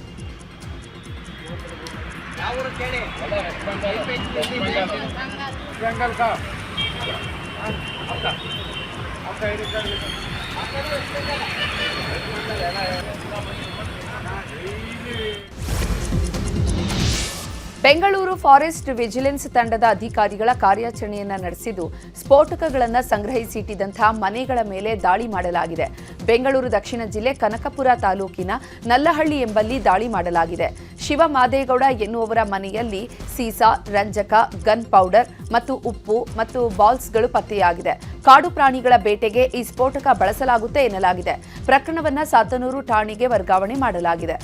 ಬೆಂಗಳೂರು ಫಾರೆಸ್ಟ್ ವಿಜಿಲೆನ್ಸ್ ತಂಡದ ಅಧಿಕಾರಿಗಳ ಕಾರ್ಯಾಚರಣೆಯನ್ನ ನಡೆಸಿದ್ದು ಸ್ಫೋಟಕಗಳನ್ನು ಸಂಗ್ರಹಿಸಿಟ್ಟಿದ್ದಂತಹ ಮನೆಗಳ ಮೇಲೆ ದಾಳಿ ಮಾಡಲಾಗಿದೆ. ಬೆಂಗಳೂರು ದಕ್ಷಿಣ ಜಿಲ್ಲೆ ಕನಕಪುರ ತಾಲೂಕಿನ ನಲ್ಲಹಳ್ಳಿ ಎಂಬಲ್ಲಿ ದಾಳಿ ಮಾಡಲಾಗಿದೆ. ಶಿವಮಾದೇಗೌಡ ಎನ್ನುವವರ ಮನೆಯಲ್ಲಿ ಸೀಸಾ, ರಂಜಕ, ಗನ್ ಪೌಡರ್ ಮತ್ತು ಉಪ್ಪು ಮತ್ತು ಬಾಲ್ಸ್ಗಳು ಪತ್ತೆಯಾಗಿದೆ. ಕಾಡು ಪ್ರಾಣಿಗಳ ಬೇಟೆಗೆ ಈ ಸ್ಫೋಟಕ ಬಳಸಲಾಗುತ್ತೆ ಎನ್ನಲಾಗಿದೆ. ಪ್ರಕರಣವನ್ನು ಸಾತನೂರು ಠಾಣೆಗೆ ವರ್ಗಾವಣೆ ಮಾಡಲಾಗಿದೆ.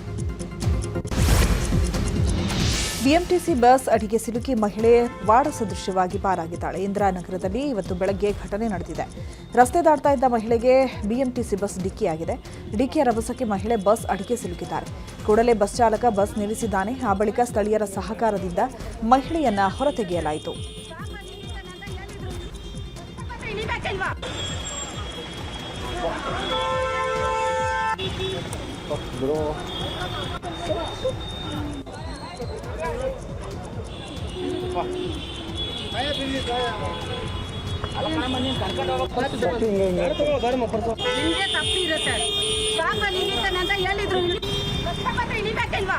ಬಿಎಂಟಿಸಿ ಬಸ್ ಅಡಿಗೆ ಸಿಲುಕಿ ಮಹಿಳೆ ವಾಡ ಸದೃಶ್ಯವಾಗಿ ಪಾರಾಗಿದ್ದಾಳೆ. ಇಂದಿರಾನಗರದಲ್ಲಿ ಇವತ್ತು ಬೆಳಗ್ಗೆ ಘಟನೆ ನಡೆದಿದೆ. ರಸ್ತೆ ದಾಟ್ತಾ ಇದ್ದ ಮಹಿಳೆಗೆ ಬಿಎಂಟಿಸಿ ಬಸ್ ಡಿಕ್ಕಿಯಾಗಿದೆ. ಡಿಕ್ಕಿಯ ರಭಸಕ್ಕೆ ಮಹಿಳೆ ಬಸ್ ಅಡಿಗೆ ಸಿಲುಕಿದ್ದಾರೆ. ಕೂಡಲೇ ಬಸ್ ಚಾಲಕ ಬಸ್ ನಿಲ್ಲಿಸಿದ್ದಾನೆ. ಆ ಬಳಿಕ ಸ್ಥಳೀಯರ ಸಹಕಾರದಿಂದ ಮಹಿಳೆಯನ್ನ ಹೊರತೆಗೆಯಲಾಯಿತು. ನಿಮಗೆ ತಪ್ಪು ಇರುತ್ತೆ. ಸಾಕಲ್ಲಿ ಅಂತ ಹೇಳಿದ್ರು ಇಳಿಬೇಕಲ್ವಾ?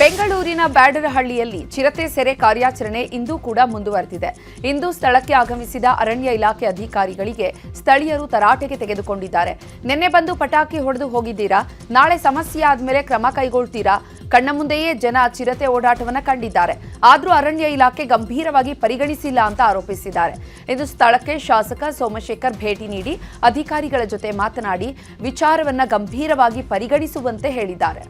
ಬೆಂಗಳೂರಿನ ಬ್ಯಾಡರಹಳ್ಳಿಯಲ್ಲಿ ಚಿರತೆ ಸೆರೆ ಕಾರ್ಯಾಚರಣೆ ಇಂದು ಕೂಡ ಮುಂದುವರೆದಿದೆ. ಇಂದು ಸ್ಥಳಕ್ಕೆ ಆಗಮಿಸಿದ ಅರಣ್ಯ ಇಲಾಖೆ ಅಧಿಕಾರಿಗಳಿಗೆ ಸ್ಥಳೀಯರು ತರಾಟೆಗೆ ತೆಗೆದುಕೊಂಡಿದ್ದಾರೆ. ನಿನ್ನೆ ಬಂದು ಪಟಾಕಿ ಹೊಡೆದು ಹೋಗಿದ್ದೀರಾ, ನಾಳೆ ಸಮಸ್ಯೆ ಆದ್ಮೇಲೆ ಕ್ರಮ ಕೈಗೊಳ್ತೀರಾ? ಕಣ್ಣ ಮುಂದೆಯೇ ಜನ ಚಿರತೆ ಓಡಾಟವನ್ನು ಕಂಡಿದ್ದಾರೆ. ಆದರೂ ಅರಣ್ಯ ಇಲಾಖೆ ಗಂಭೀರವಾಗಿ ಪರಿಗಣಿಸಿಲ್ಲ ಅಂತ ಆರೋಪಿಸಿದ್ದಾರೆ. ಇಂದು ಸ್ಥಳಕ್ಕೆ ಶಾಸಕ ಸೋಮಶೇಖರ್ ಭೇಟಿ ನೀಡಿ ಅಧಿಕಾರಿಗಳ ಜೊತೆ ಮಾತನಾಡಿ ವಿಚಾರವನ್ನ ಗಂಭೀರವಾಗಿ ಪರಿಗಣಿಸುವಂತೆ ಹೇಳಿದ್ದಾರೆ.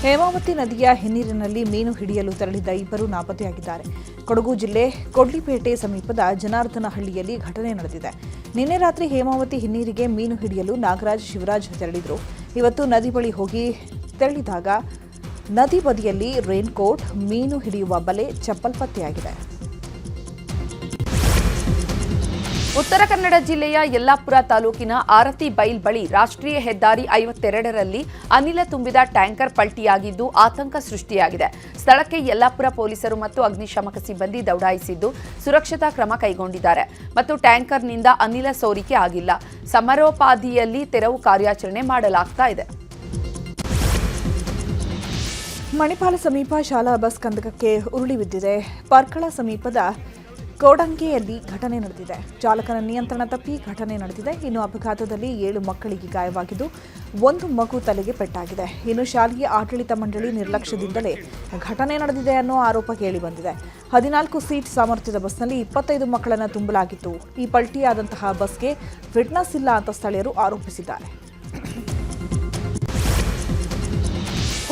ಹೇಮಾವತಿ ನದಿಯ ಹಿನ್ನೀರಿನಲ್ಲಿ ಮೀನು ಹಿಡಿಯಲು ತೆರಳಿದ್ದ ಇಬ್ಬರು ನಾಪತ್ತೆಯಾಗಿದ್ದಾರೆ. ಕೊಡಗು ಜಿಲ್ಲೆ ಕೊಡ್ಲಿಪೇಟೆ ಸಮೀಪದ ಜನಾರ್ದನಹಳ್ಳಿಯಲ್ಲಿ ಘಟನೆ ನಡೆದಿದೆ. ನಿನ್ನೆ ರಾತ್ರಿ ಹೇಮಾವತಿ ಹಿನ್ನೀರಿಗೆ ಮೀನು ಹಿಡಿಯಲು ನಾಗರಾಜ್, ಶಿವರಾಜ್ ತೆರಳಿದ್ರು. ಇವತ್ತು ನದಿ ಬಳಿ ಹೋಗಿ ತೆರಳಿದಾಗ ನದಿ ಬದಿಯಲ್ಲಿ ರೇನ್ಕೋಟ್, ಮೀನು ಹಿಡಿಯುವ ಬಲೆ, ಚಪ್ಪಲ್ ಪತ್ತೆಯಾಗಿದೆ. ಉತ್ತರ ಕನ್ನಡ ಜಿಲ್ಲೆಯ ಯಲ್ಲಾಪುರ ತಾಲೂಕಿನ ಆರತಿ ಬೈಲ್ ಬಳಿ ರಾಷ್ಟ್ರೀಯ ಹೆದ್ದಾರಿ 52ರಲ್ಲಿ ಅನಿಲ ತುಂಬಿದ ಟ್ಯಾಂಕರ್ ಪಲ್ಟಿಯಾಗಿದ್ದು ಆತಂಕ ಸೃಷ್ಟಿಯಾಗಿದೆ. ಸ್ಥಳಕ್ಕೆ ಯಲ್ಲಾಪುರ ಪೊಲೀಸರು ಮತ್ತು ಅಗ್ನಿಶಾಮಕ ಸಿಬ್ಬಂದಿ ದೌಡಾಯಿಸಿದ್ದು ಸುರಕ್ಷತಾ ಕ್ರಮ ಕೈಗೊಂಡಿದ್ದಾರೆ ಮತ್ತು ಟ್ಯಾಂಕರ್ನಿಂದ ಅನಿಲ ಸೋರಿಕೆ ಆಗಿಲ್ಲ. ಸಮರೋಪಾದಿಯಲ್ಲಿ ತೆರವು ಕಾರ್ಯಾಚರಣೆ ಮಾಡಲಾಗ್ತಾ ಇದೆ. ಮಣಿಪಾಲ ಸಮೀಪ ಶಾಲಾ ಬಸ್ ಕಂದಕಕ್ಕೆ ಉರುಳಿ ಬಿದ್ದಿದೆ. ಪರ್ಕಳ ಸಮೀಪದ ಕೋಡಂಗೆಯಲ್ಲಿ ಘಟನೆ ನಡೆದಿದೆ. ಚಾಲಕನ ನಿಯಂತ್ರಣ ತಪ್ಪಿ ಘಟನೆ ನಡೆದಿದೆ. ಇನ್ನು ಅಪಘಾತದಲ್ಲಿ 7 ಮಕ್ಕಳಿಗೆ ಗಾಯವಾಗಿದ್ದು 1 ಮಗು ತಲೆಗೆ ಪೆಟ್ಟಾಗಿದೆ. ಇನ್ನು ಶಾಲೆಯ ಆಡಳಿತ ಮಂಡಳಿ ನಿರ್ಲಕ್ಷ್ಯದಿಂದಲೇ ಘಟನೆ ನಡೆದಿದೆ ಅನ್ನೋ ಆರೋಪ ಕೇಳಿಬಂದಿದೆ. 14 ಸೀಟ್ ಸಾಮರ್ಥ್ಯದ ಬಸ್ನಲ್ಲಿ 25 ಮಕ್ಕಳನ್ನು ತುಂಬಲಾಗಿತ್ತು. ಈ ಪಲ್ಟಿಯಾದಂತಹ ಬಸ್ಗೆ ಫಿಟ್ನೆಸ್ ಇಲ್ಲ ಅಂತ ಸ್ಥಳೀಯರು ಆರೋಪಿಸಿದ್ದಾರೆ.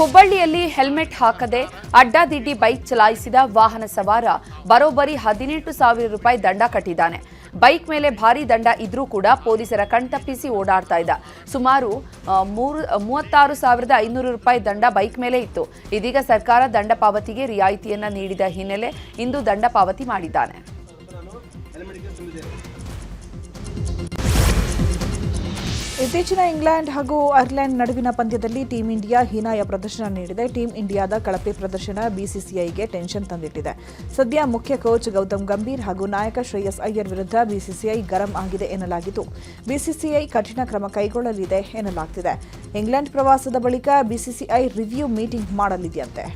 ಹುಬ್ಬಳ್ಳಿಯಲ್ಲಿ ಹೆಲ್ಮೆಟ್ ಹಾಕದೆ ಅಡ್ಡಾದಿಡ್ಡಿ ಬೈಕ್ ಚಲಾಯಿಸಿದ ವಾಹನ ಸವಾರ ಬರೋಬ್ಬರಿ 18,000 ರೂಪಾಯಿ ದಂಡ ಕಟ್ಟಿದ್ದಾನೆ. ಬೈಕ್ ಮೇಲೆ ಭಾರೀ ದಂಡ ಇದ್ರೂ ಕೂಡ ಪೊಲೀಸರ ಕಣ್ತಪ್ಪಿಸಿ ಓಡಾಡ್ತಾ ಇದ್ದ. ಸುಮಾರು 36,500 ರೂಪಾಯಿ ದಂಡ ಬೈಕ್ ಮೇಲೆ ಇತ್ತು. ಇದೀಗ ಸರ್ಕಾರ ದಂಡ ಪಾವತಿಗೆ ರಿಯಾಯಿತಿಯನ್ನ ನೀಡಿದ ಹಿನ್ನೆಲೆ ಇಂದು ದಂಡ ಪಾವತಿ ಮಾಡಿದ್ದಾನೆ. ಇತ್ತೀಚಿನ ಇಂಗ್ಲೆಂಡ್ ಹಾಗೂ ಐರ್ಲೆಂಡ್ ನಡುವಿನ ಪಂದ್ಯದಲ್ಲಿ ಟೀಂ ಇಂಡಿಯಾ ಹೀನಾಯ ಪ್ರದರ್ಶನ ನೀಡಿದೆ. ಟೀಂ ಇಂಡಿಯಾದ ಕಳಪೆ ಪ್ರದರ್ಶನ ಬಿಸಿಸಿಐಗೆ ಟೆನ್ಷನ್ ತಂದಿಟ್ಟಿದೆ. ಸದ್ಯ ಮುಖ್ಯ ಕೋಚ್ ಗೌತಮ್ ಗಂಭೀರ್ ಹಾಗೂ ನಾಯಕ ಶ್ರೇಯಸ್ ಅಯ್ಯರ್ ವಿರುದ್ಧ ಬಿಸಿಸಿಐ ಗರಂ ಆಗಿದೆ ಎನ್ನಲಾಗಿದ್ದು ಬಿಸಿಸಿಐ ಕಠಿಣ ಕ್ರಮ ಕೈಗೊಳ್ಳಲಿದೆ ಎನ್ನಲಾಗ್ತಿದೆ. ಇಂಗ್ಲೆಂಡ್ ಪ್ರವಾಸದ ಬಳಿಕ ಬಿಸಿಸಿಐ ರಿವ್ಯೂ ಮೀಟಿಂಗ್ ಮಾಡಲಿದೆಯಂತೆ.